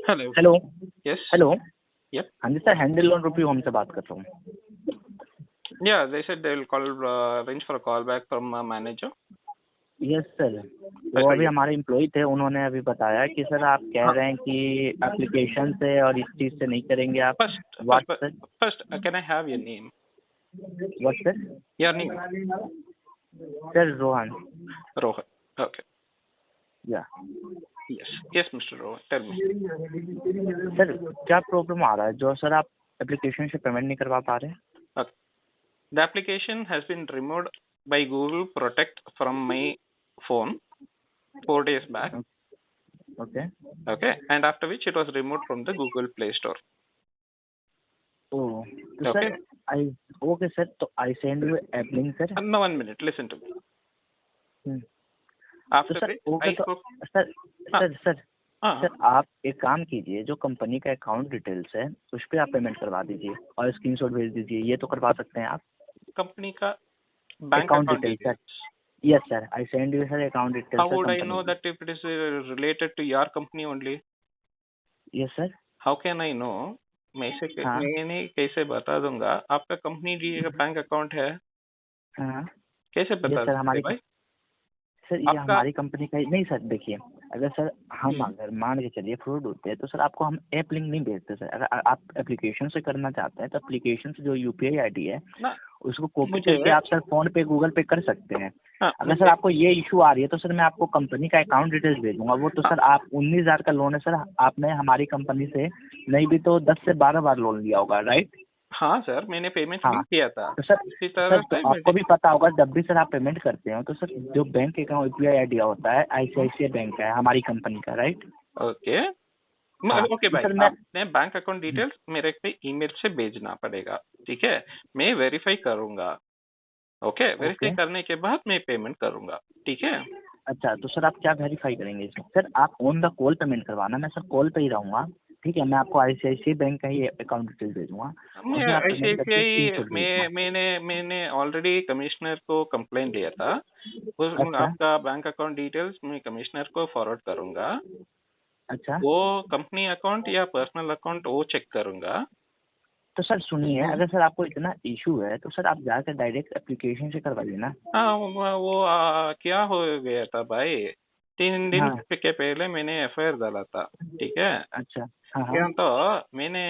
Hello. Hello. Yes. Hello. Yep. हाँ जी sir, handle loan रुपी home से बात कर रहा हूँ। Yeah, they said they will arrange for a call back from a manager. Yes sir, वो अच्छा अभी ये हमारे एम्प्लॉय थे, उन्होंने अभी बताया कि सर आप कह हाँ रहे हैं कि एप्लीकेशन से और इस चीज़ से नहीं करेंगे आप। first what first sir? first can I have your name? What sir? Your name? Sir Rohan. Rohan. Okay. या Yes, Mr. Rohan. Tell me. Sir, क्या प्रॉब्लम आ रहा है जो सर आप एप्लीकेशन से पेमेंट नहीं करवा पा रहे हैं? Okay. The application has been removed by Google Protect from my phone 4 days back. Okay. Okay, and after which it was removed from the Google Play Store. Oh, तो Okay. Sir I okay sir, तो I send you app link sir. Now 1 minute. Listen to me. तो After sir which okay, I तो spoke. Sir हाँ sir sir हाँ sir आप एक काम कीजिए, जो कंपनी का अकाउंट डिटेल्स है उस पर आप पेमेंट करवा दीजिए और स्क्रीनशॉट भेज दीजिए। ये तो करवा सकते हैं आप। कंपनी का bank account account details sir. Details. Yes sir, I send you sir account How details sir would I company know की। that if it is related to your company only? Yes sir. How can I know? हाँ मैंने कैसे बता दूंगा आपका company का bank account है? हाँ। कैसे यस बता सर, सकते भाई? सर ये आपका हमारी कंपनी का नहीं सर। देखिए, अगर सर हम हम्म, अगर मान के चलिए फ्रॉड होते हैं तो सर आपको हम ऐप लिंक नहीं भेजते सर। अगर आप एप्लीकेशन से करना चाहते हैं तो एप्लीकेशन से जो यूपीआई आईडी है ना उसको कॉपी मुझे करके आप सर फोन पे गूगल पे कर सकते हैं। हाँ अगर सर मुझे आपको ये इशू आ रही है तो सर मैं आपको कंपनी का अकाउंट डिटेल्स भेजूंगा। वो तो हाँ सर आप 19,000 का लोन है सर, आपने हमारी कंपनी से नहीं भी तो 10 से 12 बार लोन लिया होगा, राइट? हाँ सर, मैंने पेमेंट भी हाँ किया था तो सर इसी तरह तो से आपको मुझे. भी पता होगा जब भी सर आप पेमेंट करते हो तो सर जो बैंक अकाउंट यूपीआई आईडी होता है आईसीआईसीआई बैंक का है, हमारी कंपनी का, राइट? ओके. हाँ ओके तो भाई, सर मैं आपने बैंक अकाउंट डिटेल्स मेरे पे ईमेल से भेजना पड़ेगा. ठीक है, मैं वेरीफाई करूंगा. Okay, verify okay. करने के बाद मैं पेमेंट करूंगा. ठीक है. अच्छा, तो सर आप क्या वेरीफाई करेंगे इसमें? सर आप ऑन द कॉल पेमेंट करवाना, मैं सर कॉल पे ही रहूँगा। ठीक है, मैं आपको आईसीआईसीआई बैंक का ही अकाउंट डिटेल भेजूंगा, मैं उसमें आप पेमेंट करके आईसीआईसीआई स्क्रीनशॉट भेजना। मैंने ऑलरेडी कमिश्नर को कंप्लेंट दिया था. उस अच्छा आपका बैंक अकाउंट डिटेल्स मैं कमिश्नर को फॉरवर्ड करूंगा. अच्छा। वो कंपनी अकाउंट या पर्सनल अकाउंट वो चेक करूंगा. तो सर सुनिए, अगर सर आपको इतना इशू है तो सर आप जाकर डायरेक्ट एप्लीकेशन से करवाइए ना। हाँ वो क्या हो गया था भाई, 3 दिन हाँ। के पहले मैंने एफआईआर डाला था. ठीक है. अच्छा। हाँ हाँ। क्या तो मैंने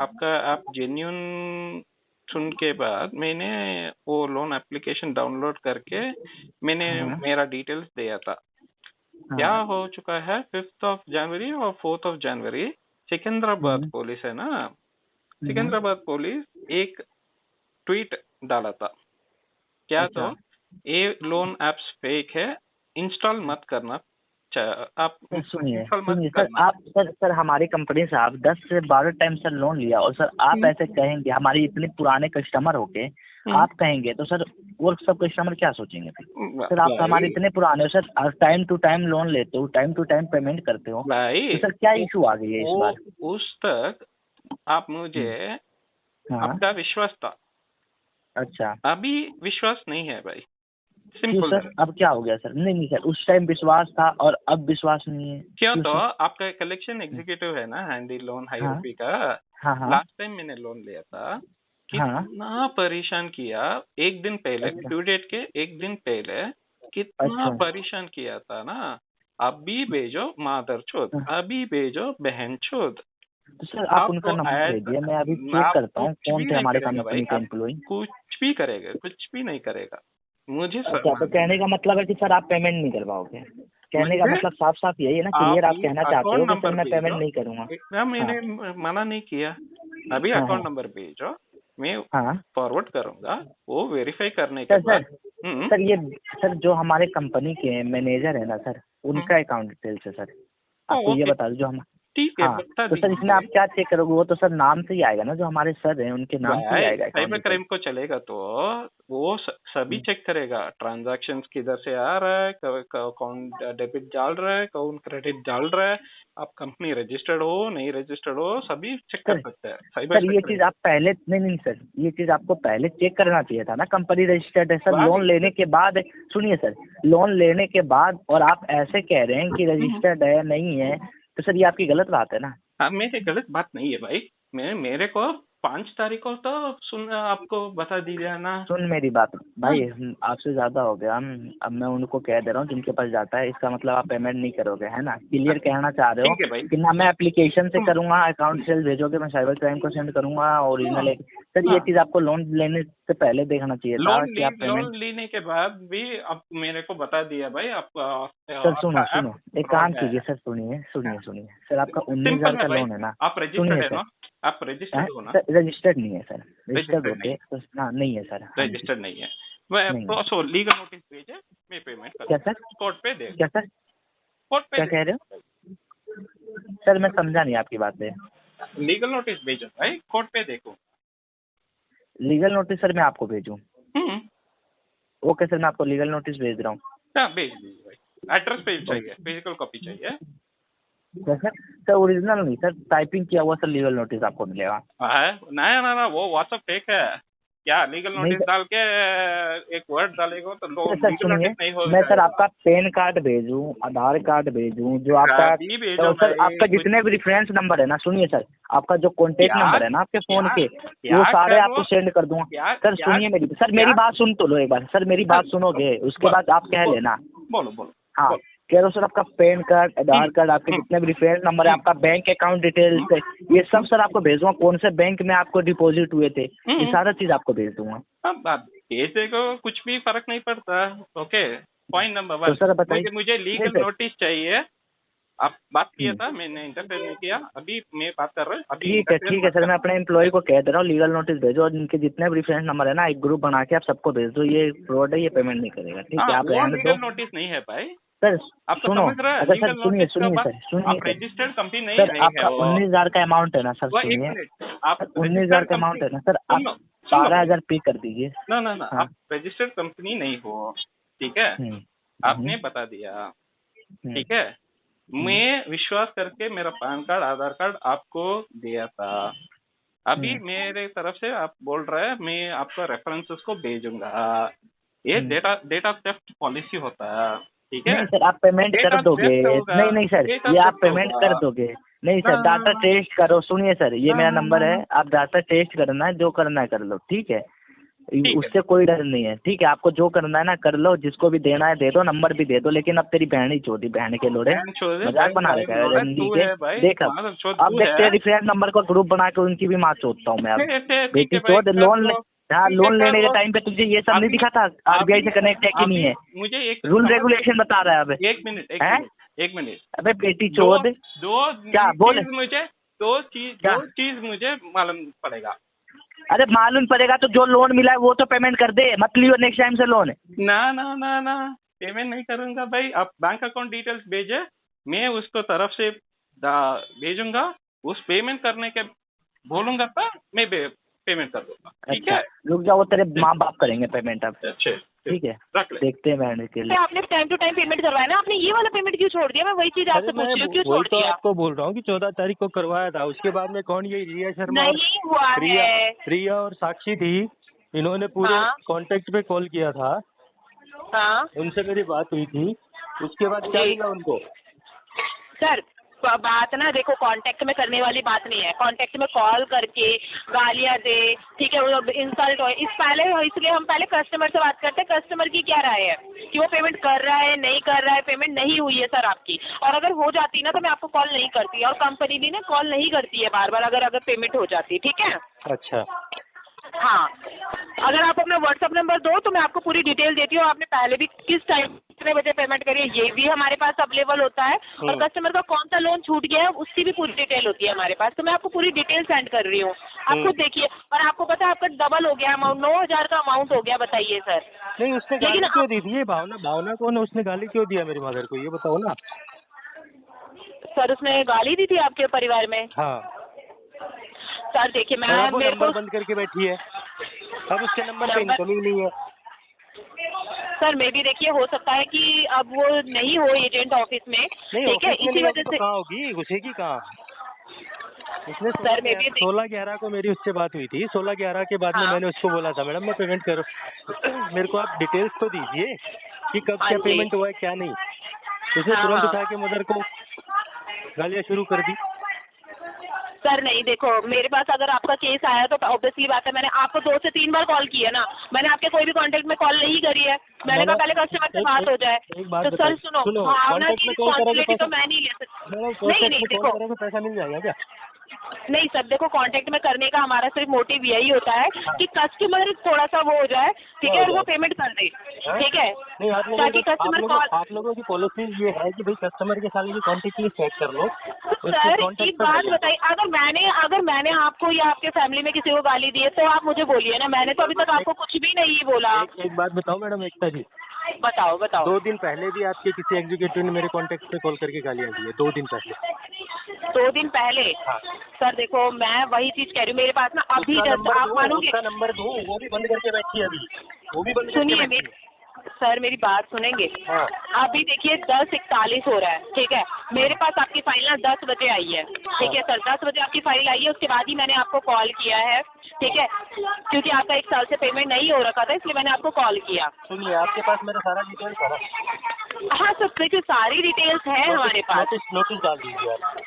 आपका आप जेन्यून सुन के बाद मैंने वो लोन एप्लीकेशन डाउनलोड करके मैंने हाँ मेरा डिटेल्स दिया था. क्या हाँ। हो चुका है 5th ऑफ जनवरी और 4th of January Secunderabad hmm, police है ना, हम्म, सिकंदराबाद पुलिस एक ट्वीट डाला था. क्या तो अच्छा। ये लोन एप्स फेक है, इंस्टॉल मत करना. आप सर सुनिए इंस्टॉल मत सुनिए सर, करना. आप सर हमारी कंपनी से आप 10 से 12 टाइम सर लोन लिया और सर आप हम्म, ऐसे कहेंगे हमारे इतने पुराने कस्टमर होके हम्म, आप कहेंगे तो सर वो सब कस्टमर क्या सोचेंगे फिर? सर आप तो हमारे भाई इतने पुराने हो sir, time to time loan लेते हो, टाइम टू टाइम पेमेंट करते हो, भाई तो सर क्या वो, इशू आ गई है इस वो बार? उस तक आप मुझे हाँ। आपका विश्वास था, अच्छा। अभी विश्वास नहीं है भाई. क्यों सिंपल सर, है. अब क्या हो गया सर? नहीं नहीं सर, उस टाइम विश्वास था और अब विश्वास नहीं है, क्या क्यों तो सर? आपका कलेक्शन एग्जीक्यूटिव है ना हैंडी लोन हाई हाँ रुपी का. हाँ हाँ लास्ट टाइम मैंने लोन लिया था, हाँ। कितना परेशान किया. एक दिन पहले अच्छा ड्यू डेट के एक दिन पहले कितना अच्छा। परेशान किया था ना. अभी भेजो मादर चोद, हाँ, अभी भेजो बहन चोद. तो सर आप उनका आपको नंबर ऐसा भेजिए, मैं अभी चेक आप करता हूँ कुछ कौन भी थे नहीं हमारे करेगा भाई. कंपनी के आप एम्प्लॉय। कुछ भी करेगा, कुछ भी नहीं करेगा. मुझे अच्छा, तो कहने का मतलब है कि सर आप पेमेंट नहीं करवाओगे? कहने का मुझे मतलब साफ साफ यही है ना, आप क्लियर आप ही कहना चाहते हो अकाउंट कि सर नंबर मैं पेमेंट भेजो. नहीं करूंगा? इतना हाँ मैंने मना नहीं किया. अभी हाँ अकाउंट हाँ नंबर भेजो, मैं हाँ। फॉरवर्ड करूंगा. वो वेरीफाई करने के सर बाद. सर सर ये सर जो हमारे कंपनी के मैनेजर है ना सर, हम्म, उनका अकाउंट डिटेल्स है सर। आपको ये ओके बता दो जो हम। ठीक है, हाँ, बता तो सर इसमें दीजिए. आप क्या चेक करोगे? वो तो सर नाम से ही आएगा ना, जो हमारे सर हैं उनके नाम से ही भाई आएगा अकाउंट साइबर डिटेल्स। क्राइम को चलेगा तो वो सभी चेक करेगा. ट्रांजैक्शंस किधर से आ रहा है, कौन डेबिट डाल रहा है, कौन क्रेडिट डाल रहा है, आप कंपनी रजिस्टर्ड हो नहीं रजिस्टर्ड हो, सभी चेक कर सर सकते हैं साइबर सर ये चीज सिक्योरिटी. आप पहले नहीं नहीं सर, ये चीज आपको पहले चेक करना चाहिए था ना, कंपनी रजिस्टर्ड है सर। भाई लोन लेने के बाद सुनिए सर, लोन लेने के बाद और आप ऐसे कह रहे हैं कि हम्म, रजिस्टर्ड है नहीं है, तो सर ये आपकी गलत बात है ना। मेरे गलत बात नहीं है भाई, मेरे को 5 तारीख को तो सुन आपको बता दिया ना। सुन मेरी बात भाई, आपसे ज्यादा हो गया। अब मैं उनको कह दे रहा हूँ जिनके पास जाता है, इसका मतलब आप पेमेंट नहीं करोगे, है ना? क्लियर कहना चाह रहे हो ठीक है भाई। कि ना मैं एप्लीकेशन से करूंगा, अकाउंट से भेजोगे, मैं साइबर क्राइम को सेंड करूंगा ओरिजिनल। सर ये चीज आपको लोन लेने से पहले देखना चाहिए था कि आप पेमेंट। लोन लेने के बाद भी आप मेरे को बता दिया भाई, आपका सर सुनो आपका सुनो, ऐप एक काम फ्रॉड है। कीजिए सर, सुनिए सुनिए सुनिए सर, आपका 19,000 सिंपल है का भाई, लोन है ना? आप रजिस्टर्ड सुनिए है सर, ना? आप रजिस्टर्ड हो ना? सर रजिस्टर्ड नहीं है सर, रजिस्टर्ड रजिस्टर्ड होते नहीं, तो हाँ नहीं है सर, हाँ जी रजिस्टर्ड नहीं है। मैं नहीं है। तो लीगल नोटिस भेजे, मैं पेमेंट कर क्या सर? कोर्ट पे दे, क्या सर? कोर्ट पे क्या कह रहे हो सर? मैं समझा नहीं आपकी बातें। लीगल नोटिस भेजो भाई, कोर्ट पे देखो। लीगल नोटिस सर मैं आपको भेजूँ? हम्म। ओके सर, मैं आपको लीगल नोटिस भेज रहा हूँ। हाँ भेज दीजिए भाई, एड्रेस पे चाहिए, फिजिकल कॉपी चाहिए। क्या सर? सर ओरिजिनल नहीं सर, टाइपिंग किया हुआ सर लीगल नोटिस आपको मिलेगा। है ना ना ना, वो व्हाट्सअप फेक है क्या? लीगल नहीं नोटिस सर, डाल के एक वर्ड डालेगा तो सर लीगल सुनिए, नोटिस नहीं हो मैं सर जाएगा। आपका पैन कार्ड भेजूँ, आधार कार्ड भेजूँ, जो आपका अभी भेजो तो सर भाई आपका कुछ। जितने भी रेफरेंस नंबर है ना, सुनिए सर, आपका जो कॉन्टेक्ट क्या नंबर है ना आपके फोन क्या के, क्या वो सारे करो? आपको सेंड कर दूंगा। क्या सर क्या सुनिए मेरी सर, क्या मेरी बात सुन तो लो एक बार सर, मेरी बात सुनोगे उसके बाद आप कह लेना। बोलो बोलो हाँ, बोलो। कह रहा हूँ सर, आपका पैन कार्ड, आधार कार्ड, आपके हम्म, जितने भी रेफरेंस नंबर है, हम्म, आपका बैंक अकाउंट डिटेल्स है, ये सब सर आपको भेज दूंगा। कौन से बैंक में आपको डिपॉजिट हुए थे, ये हम्म। सारा चीज आपको भेज दूंगा। अब पैसे को कुछ भी फर्क नहीं पड़ता। ओके, पॉइंट नंबर तो 1, सर बताइए। मुझे नहीं लीगल सर, नोटिस चाहिए। आप बात किया हम्म, था, मैंने इंटरफेयर नहीं किया, अभी मैं बात कर रहा हूँ, अभी इंटरफेयर ठीक है मत सर, कर। मैं अपने एम्प्लॉय को कह दे रहा हूँ लीगल नोटिस भेजो, और इनके जितने भी रेफरेंस नंबर है ना, एक ग्रुप बना के आप सबको भेज दो। ये फ्रॉड है, ये पेमेंट नहीं करेगा, ठीक है? हाँ, आप वो रहने दो लीगल नोटिस नहीं है भाई। सर। आपको सुनो, समझ रहा है अगर सर लीगल सुनिए नोटिस का सुनिए बात? सर, सुनिए आप सर, रजिस्टर्ड कंपनी सर नहीं है आपका वो। 19,000 का अमाउंट है ना सर, वो एक सुनिए। मिनट, आप सर 19,000 रजिस्टर्ड का कंपनी, अमाउंट है ना सर, सुन आप लो सुन लो। 12,000 पे कर दीजिए। ना ना ना, हाँ। आप रजिस्टर्ड कंपनी नहीं हो, ठीक है? हम्म हम्म आपने बता दिया, हम्म ठीक है? हम्म मैं विश्वास करके मेरा पैन कार्ड, आधार कार्ड आपको दिया था। अभी हम्म मेरे तरफ से आप बोल रहे हैं मैं आपका रेफरेंसेस को भेजूंगा। ये हम्म। डेटा थेफ्ट पॉलिसी होता है, ठीक है? नहीं सर, आप पेमेंट कर डेटा दोगे। थेफ्ट होगा, नहीं नहीं सर, डेटा ये आप थेफ्ट पेमेंट कर होगा। दोगे। नहीं सर, डाटा हाँ टेस्ट करो। सुनिए सर, ये हाँ मेरा हाँ नंबर हाँ, है, आप डाटा टेस्ट करना है, जो करना है कर लो, ठीक है? ठीक है। उससे कोई डर नहीं है, ठीक है? आपको जो करना है ना कर लो, जिसको भी देना है दे दो, नंबर भी दे दो। लेकिन अब तेरी बहन ही चोदी, बहन के लोड़े बहन चोद है, मजाक बना रखा है लोड़ा रंडी तू के। है भाई, देख माधव चोद अब तू देख है। तेरे रिफरेंस नंबर को ग्रुप बना के उनकी भी माँ चोदता हूँ मैं अब। ठीक बेटी है भाई, चोद, कर लोन लो। हाँ, ठीक है, लोन कर लेने के लो। टाइम पे तुझे ये सब नहीं अभी दिखा था आरबीआई से कनेक्ट है कि नहीं अभी है? मुझे एक रूल समझ, रेगुलेशन बता रहा है अब, एक मिनट एक है? मिनट एक मिनट। अबे बेटी दो चोद, दो क्या बोल? चीज मुझे, क्या? दो चीज मुझे मालूम पड़ेगा। अरे मालूम पड़ेगा तो जो लोन मिला है वो तो पेमेंट कर दे, मत लियो नेक्स्ट टाइम से लोन। ना ना ना ना, पेमेंट नहीं करूंगा भाई। आप बैंक अकाउंट डिटेल्स भेजे, मैं उसको तरफ से भेजूंगा। उस पेमेंट करने के बोलूंगा तो मैं पेमेंट कर दूंगा, ठीक अच्छा, है? रुक जाओ, तेरे माँ बाप करेंगे पेमेंट अब, अच्छे, ठीक है? रख ले। देखते हैं बहन के लिए। आपने टाइम टू टाइम पेमेंट करवाया ना, आपने ये वाला पेमेंट क्यों छोड़ दिया? मैं वही चीज अरे आपसे पूछ मैं रही हूँ, क्यों वही छोड़ तो दिया? आपको बोल रहा हूँ कि 14 तारीख को करवाया था, उसके बाद में कौन, ये रिया शर्मा और नहीं हुआ रिया है। रिया और साक्षी थी, इन्होंने पूरे हाँ कांटेक्ट पे कॉल किया था, हाँ उनसे मेरी बात हुई थी। उसके बाद क्या जी मिला उनको? सर, बात ना देखो, कांटेक्ट में करने वाली बात नहीं है। कांटेक्ट में कॉल करके गालियां दे, ठीक है, वो इंसल्ट हो, इसलिए हम पहले कस्टमर से बात करते हैं, कस्टमर की क्या राय है कि वो पेमेंट कर रहा है नहीं कर रहा है। पेमेंट नहीं हुई है सर आपकी, और अगर हो जाती ना तो मैं आपको कॉल नहीं करती, और कंपनी भी ना कॉल नहीं करती है बार बार अगर पेमेंट हो जाती, ठीक है? अच्छा, हाँ, अगर आप अपना व्हाट्सअप नंबर दो तो मैं आपको पूरी डिटेल देती हूँ, आपने पहले भी किस टाइम कितने बजे पेमेंट करी है ये भी हमारे पास अवेलेबल होता है, और कस्टमर का कौन सा लोन छूट गया है उसकी भी पूरी डिटेल होती है हमारे पास। तो मैं आपको पूरी डिटेल सेंड कर रही हूँ, आप खुद देखिए। और आपको पता है आपका डबल हो गया अमाउंट, 9,000 का अमाउंट हो गया, बताइए सर। नहीं उसने गाली लेकिन क्यों दी थी? ये भावना भावना कौन है, उसने गाली क्यों दिया मेरी मदर को, ये बताओ ना। सर उसने गाली दी थी आपके परिवार में? हाँ, सर देखिए, और अब वो मेरे नंबर को बंद करके बैठी है, अब उसके नंबर पे नंबर, इनकमिंग नहीं है। सर मे भी देखिए हो सकता है कि अब वो नहीं हो एजेंट ऑफिस में, नहीं ठीक है, ऑफिस में इसी नहीं होगी वजह तो से। कहाँ होगी, घुसेगी कहाँ? उसने सर मे भी 16/11 को मेरी उससे बात हुई थी। 16/11 के बाद में हाँ मैंने उसको बोला था मैडम मैं पेमेंट करो मेरे को आप डिटेल्स तो दीजिए कि कब हाँ क्या जी पेमेंट हुआ है क्या नहीं। उसने हाँ तुरंत हाँ उठा के मदर को गालियाँ शुरू कर दी। सर नहीं, देखो मेरे पास अगर आपका केस आया तो ऑब्वियसली बात है, मैंने आपको 2 से 3 बार कॉल किया ना, मैंने आपके कोई भी कांटेक्ट में कॉल नहीं करी है। मैंने कहा पहले कस्टमर से बात हो जाए। तो सर सुनो, भावना की रिस्पॉन्सिबिलिटी तो मैं नहीं ले सकती। नहीं देखो, पैसा मिल जाएगा क्या? नहीं सर देखो, कांटेक्ट में करने का हमारा सिर्फ मोटिव यही होता है कि कस्टमर थोड़ा सा वो हो जाए, ठीक है, और वो पेमेंट कर दे, ठीक है, नहीं, ताकि कस्टमर कॉल। आप लोगों की पॉलिसी ये है कि भाई कस्टमर के साथ कॉन्टेक्ट लिस्ट सेट कर लो। सर एक बात बताइए, अगर मैंने आपको या आपके फैमिली में किसी को गाली दी है तो आप मुझे बोलिए ना, मैंने तो अभी तक आपको कुछ भी नहीं बोला। एक बात बताओ मैडम एकता जी, बताओ 2 दिन पहले भी आपके किसी एग्जीक्यूटिव ने मेरे कॉन्टेक्ट पे कॉल करके गालियाँ दी है, 2 दिन पहले। 2 दिन पहले? हाँ। सर देखो, मैं वही चीज कह रही हूँ, मेरे पास ना अभी जस्ट आप मानोगे, उसका नंबर दूं, वो भी बंद करके बैठी है अभी, वो भी बंद सुनिए करके बैठी है। सर मेरी बात सुनेंगे? हाँ। अभी देखिए 10:41 हो रहा है, ठीक है, मेरे पास आपकी फाइल ना 10 बजे आई है, ठीक है सर, 10 बजे आपकी फाइल आई है, उसके बाद ही मैंने आपको कॉल किया है, ठीक है, क्योंकि आपका 1 साल से पेमेंट नहीं हो रखा था, इसलिए मैंने आपको कॉल किया। सुनिए, आपके पास मेरा सारा डिटेल्स है ना? हाँ सर देखिए, सारी डिटेल्स है हमारे पास। नोटिस डाल दीजिए आप।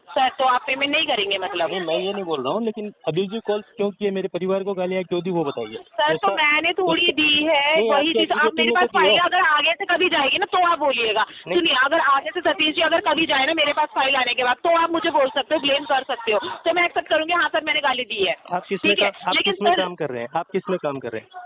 सर तो आप पेमेंट नहीं करेंगे मतलब? नहीं, मैं ये नहीं बोल रहा हूँ, लेकिन अब्यूजिव कॉल्स क्यों किए, मेरे परिवार को गालियाँ क्यों दी, वो बताइए। सर तो मैंने थोड़ी दी है, वही चीज। आप मेरे पास फाइल अगर आगे से कभी जाएगी ना तो आप बोलिएगा। सुनिए, अगर आगे से सतीश जी अगर कभी जाए ना मेरे पास फाइल आने के बाद, तो आप मुझे बोल सकते हो, ब्लेम कर सकते हो, तो मैं एक्सेप्ट करूंगी, हाँ सर मैंने गाली दी है। आप किसमें काम कर रहे हैं? आप किसमें काम कर रहे हैं?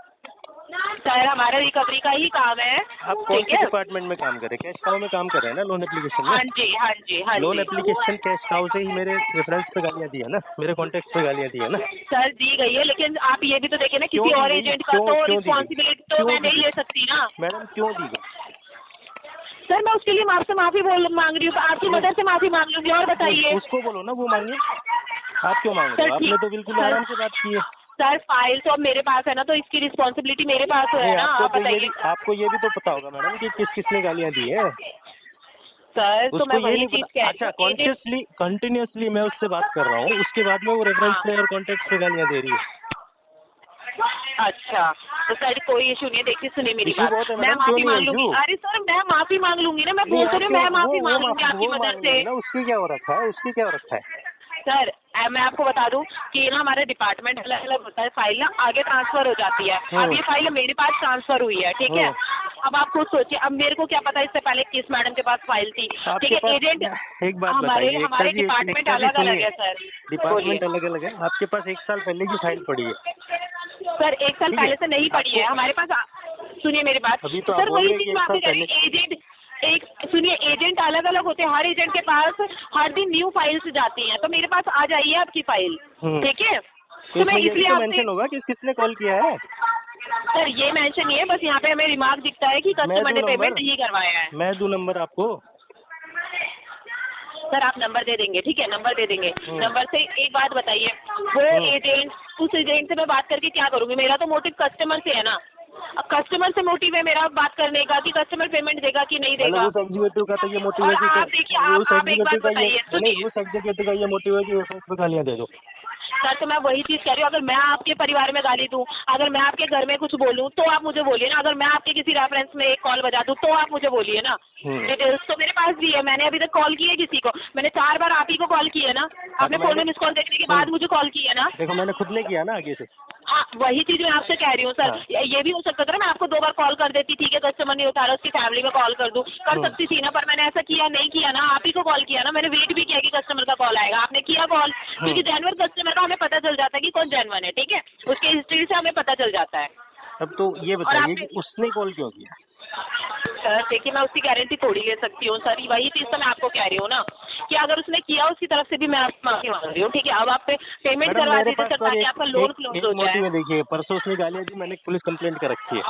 सर हमारा रिकवरी का ही काम है। आप कौन से डिपार्टमेंट में काम कर रहे हैं? कैश काउ में काम कर रहे हैं ना, लोन एप्लीकेशन में? हाँ जी हाँ जी हाँ जी। लोन एप्लीकेशन कैश काउ से ही मेरे रेफरेंस पे गालियाँ दी है ना, मेरे कॉन्टेक्ट पे गालियाँ दी है ना? सर दी गई है, लेकिन आप ये भी तो देखिए ना, किसी और एजेंट का तो रिस्पॉन्सिबिलिटी तो मैं नहीं ले सकती ना। मैडम क्यों दी गई? सर मैं उसके लिए आपसे माफी मांग रही हूँ, आपकी मदद से माफी मांग लूंगी। और बताइए। उसको बोलो ना, वो मांगिए। आप क्यों मांग रहे हो? आपने तो बिल्कुल आराम से बात की है। सर फाइल तो अब मेरे पास है ना, तो इसकी रिस्पॉन्सिबिलिटी मेरे पास है ना। आप बताइए। आपको ये भी तो पता होगा मैडम कि किसने गालियाँ दी है। सर तो मैं वही चीज कह रही हूँ। अच्छा, कंटिन्यूअसली मैं उससे बात कर रहा हूँ, उसके बाद में वो रेफरेंस पे और कॉन्टेक्ट पे गालियाँ दे रही है। अच्छा तो सर कोई इशू नहीं है, देखिए सुनिए मेरी बात, मैं माफी मांग लूंगी। अरे सर मैं माफी मांग लूंगी ना, मैं बोल रही हूँ, मैं माफी मांग लूंगी आपकी मदद से। उसकी क्या हो रखा है? उसकी क्या हो रखा है? सर मैं आपको बता दूं कि ना हमारा डिपार्टमेंट अलग अलग होता है, फाइल ना आगे ट्रांसफर हो जाती है। अब ये फाइल मेरे पास ट्रांसफर हुई है, ठीक है। अब आप खुद सोचिए, अब मेरे को क्या पता इससे पहले किस मैडम के पास फाइल थी, ठीक है। एजेंट एक बात हमारे डिपार्टमेंट अलग अलग है सर। डिपार्टमेंट अलग अलग है। आपके पास 1 साल पहले की फाइल पड़ी है? सर 1 साल पहले से नहीं पड़ी है हमारे पास। सुनिए मेरी बात सर, वही चीज मैं आपको कह रही हूँ, एजेंट सुनिए, एजेंट अलग अलग होते हैं, हर एजेंट के पास हर दिन न्यू फाइल्स जाती हैं, तो मेरे पास आ जाइए आपकी फाइल, ठीक है। तो मैं इसलिए मेंशन होगा कि किसने कॉल किया है। सर ये मेंशन नहीं है, बस यहाँ पे हमें रिमार्क दिखता है कि कस्टमर ने पेमेंट नहीं करवाया है। मैं दूं नंबर आपको? सर आप नंबर दे देंगे, ठीक है, नंबर दे देंगे। नंबर से एक बात बताइए, वो एजेंट, उस एजेंट से मैं बात करके क्या करूँगी? मेरा तो मोटिव कस्टमर से है ना। अब कस्टमर से मोटिव है मेरा बात करने का कि कस्टमर पेमेंट देगा कि नहीं देगा। उस एग्जीक्यूटिव का तो ये मोटिव है कि आप देखिए, आप एक बात बताइए, सुनिए, उस एग्जीक्यूटिव का ये मोटिव है कि रेफरेंस पे गालियाँ दे दो। सर तो मैं वही चीज कह रही हूँ, अगर मैं आपके परिवार में गाली दूं, अगर मैं आपके घर में कुछ बोलूं तो आप मुझे बोलिए ना। अगर मैं आपके किसी रेफरेंस में एक कॉल बजा दूं तो आप मुझे बोलिए ना। डिटेल्स तो मेरे पास भी है, मैंने अभी तक कॉल की है किसी को, मैंने 4 बार आप ही को कॉल किया ना। आपने फोन में मिस कॉल देखने के बाद मुझे कॉल किया ना। देखो मैंने खुद ने किया ना आगे से। हाँ वही चीज मैं आपसे कह रही हूँ सर। ये भी हो सकता था ना, मैं आपको 2 बार कॉल कर देती, ठीक है, कस्टमर नहीं उतारा, उसकी फैमिली में कॉल कर दूं, कर सकती थी ना, पर मैंने ऐसा किया नहीं किया ना। आप ही को कॉल किया ना, मैंने वेट भी किया कि कस्टमर का कॉल आएगा, आपने किया कॉल, क्योंकि जेन्युइन कस्टमर का हमें पता चल जाता है कि कौन जेन्युइन है, ठीक है, उसके हिस्ट्री से हमें पता चल जाता है। अब तो ये बताइए कि उसने कॉल क्यों किया? सर देखिए, मैं उसकी गारंटी थोड़ी ले सकती हूँ सर, वही चीज तो मैं आपको कह रही हूँ ना कि अगर उसने किया उसकी तरफ से भी मैं आपसे माफी मांग रही हूँ, ठीक है। अब आप पेमेंट करवा दीजिए सर, ताकि आपका लोन क्लोज हो जाए। देखिए परसों उसने गालियाँ दी, मैंने पुलिस कंप्लेंट कर रखी है,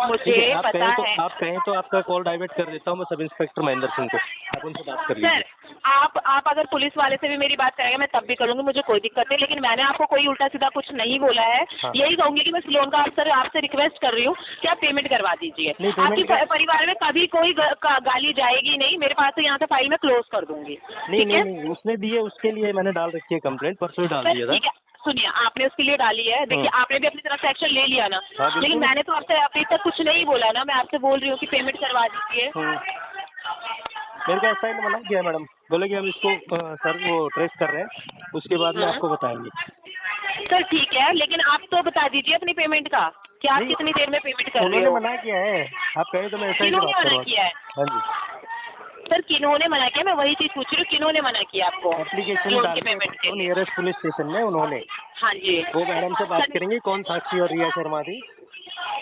मुझे पता है। आप कहें तो आपका कॉल डाइवर्ट कर देता हूँ मैं सब इंस्पेक्टर महेंद्र सिंह को, आप उनसे बात कर लीजिए। सर आप अगर पुलिस वाले से भी मेरी बात करेंगे मैं तब भी करूंगी, मुझे कोई दिक्कत नहीं, लेकिन मैंने आपको कोई उल्टा सीधा कुछ नहीं बोला है। यही कहूंगी कि मैं लोन का अफसर आपसे रिक्वेस्ट कर रही हूँ कि आप पेमेंट करवा दीजिए। आपके परिवार में कभी कोई गाली जाएगी नहीं, मेरे पास से यहाँ से फाइल में क्लोज कर दूंगी। नहीं, उसने दिए, उसके लिए मैंने डाल रखी है कंप्लेंट, परसों डाल दिया था। सुनिए, आपने उसके लिए डाली है, देखिए आपने भी अपनी तरफ से एक्शन ले लिया ना, लेकिन मैंने तो आपसे अभी तक कुछ नहीं बोला ना। मैं आपसे बोल रही हूँ कि पेमेंट करवा दीजिए। मेरे को एसआई ने मना किया मैडम, बोले कि हम इसको सर वो ट्रेस कर रहे हैं, उसके बाद में आपको बताएंगे। सर ठीक है, लेकिन आप तो बता दीजिए अपनी पेमेंट का कि आप नहीं, कितनी देर में पेमेंट कर रहे उन्होंने हो। मना किया है, आप कहें तो मैं एसआई से किन्होंने बात मना करवा। किया है? हाँ जी, सर किन्होंने मना किया, मैं वही चीज पूछ रही हूँ, किन्होंने मना किया आपको एप्लीकेशन लोन डाल की पेमेंट के के लिए? नियरेस्ट पुलिस स्टेशन में उन्होंने, हाँ जी। वो मैडम से बात सर, करेंगे कौन साक्षी और रिया शर्मा थी,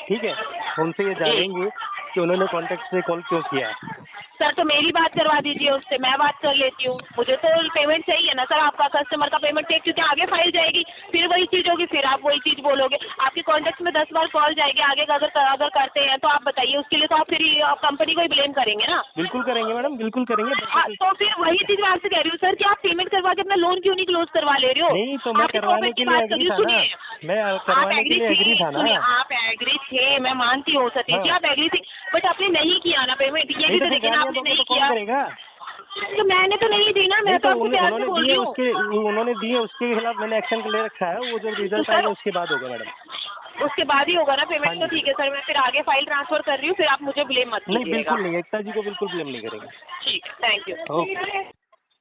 ठीक है, उनसे ये जानेंगे कि उन्होंने कॉन्टेक्ट से कॉल क्यों किया है। सर तो मेरी बात करवा दीजिए उससे, मैं बात कर लेती हूँ, मुझे तो पेमेंट चाहिए ना सर, आपका कस्टमर का पेमेंट चाहिए, क्योंकि आगे फाइल जाएगी, फिर वही चीज होगी, फिर आप वही चीज बोलोगे, आपके कॉन्टेक्ट में 10 बार कॉल जाएगी आगे का, अगर करते हैं तो आप बताइए, उसके लिए तो आप फिर कंपनी को ही ब्लेम करेंगे ना। बिल्कुल करेंगे मैडम, बिल्कुल करेंगे। हाँ, तो फिर वही चीज मैं आपसे कह रही हूँ सर कि आप पेमेंट करवा के अपना लोन क्यों नहीं क्लोज करवा ले रही हो? नहीं तो मैं आपकी करवाने प्रॉफिट की के लिए बात कर एग्री रही हूँ, था ना, सुनिए। मैं आप करवाने के एग्री लिए एग्री थे, था ना। सुनिए, आप एग्री थे, मैं मानती हूँ सतीश जी, हाँ। आप एग्री थे, बट आपने नहीं किया ना पेमेंट, ये नहीं भी तो तो फिर देखिए ना, गालियाँ आपने दोगे नहीं तो कौन किया। करेगा? तो मैंने तो नहीं दी ना, मैं नहीं तो तो आपको प्यार से उन्होंने बोल दिए, रही हूँ। उन्होंने दिए, उसके खिलाफ मैंने एक्शन ले रखा है, वो जब रिजल्ट सर, आएगा उसके बाद होगा मैडम। उसके बाद ही होगा ना पेमेंट? हाँ तो जी। ठीक है सर, मैं फिर आगे फाइल ट्रांसफर कर रही हूँ, फिर आप मुझे ब्लेम मत नहीं कीजिएगा। बिल्कुल नहीं, एकता जी को बिल्कुल ब्लेम नहीं करेंगे। ठीक है, थैंक यू। ओके।